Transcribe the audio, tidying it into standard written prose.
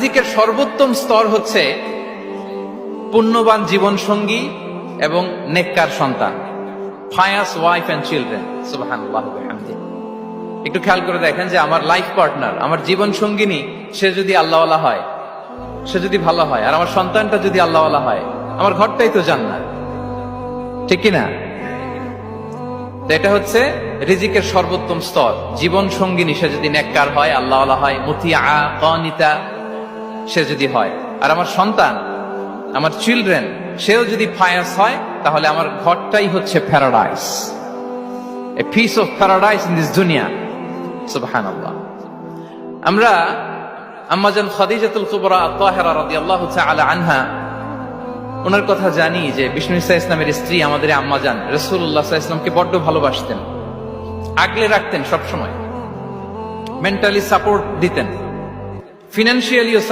রিজিকের সর্বোত্তম স্তর হচ্ছে পুণ্যবান জীবন সঙ্গী এবং নেককার সন্তান, ফায়াস ওয়াইফ এন্ড চিলড্রেন। সুবহানাল্লাহ ওয়া বিহামদিহি। একটু খেয়াল করে দেখেন যে আমার লাইফ পার্টনার, আমার জীবন সঙ্গিনী, সে যদি আল্লাহওয়ালা হয়, সে যদি ভালো হয়, আর আমার সন্তানটা যদি আল্লাহওয়ালা হয়, আমার ঘরটাই তো জান্নাত, ঠিক কিনা? তো এটা হচ্ছে রিজিকের সর্বোত্তম স্তর। জীবন সঙ্গিনী সে যদি নেককার হয়, আল্লাহওয়ালা হয়, মুতিয়া কানিতা সে যদি হয়, আর আমার সন্তান, আমার চিলড্রেন, সেও যদি ফায়াস হয়, তাহলে আমার ঘরটাই হচ্ছে paradise, a piece of paradise in this দুনিয়া। সুবহানাল্লাহ। আমরা আম্মাজান খাদিজাতুল কুবরা আত-তাহিরা রাদিয়াল্লাহু তাআলা আনহা, ওনার কথা জানি যে বিষ্ণু ঈসা ইসলামের স্ত্রী আমাদের আম্মাজান রাসূলুল্লাহ সাল্লাল্লাহু আলাইহি ওয়াসাল্লামকে বড্ড ভালোবাসতেন, আগলে রাখতেন, সবসময় মেন্টালি সাপোর্ট দিতেন, ফিনান্সিয়ালিও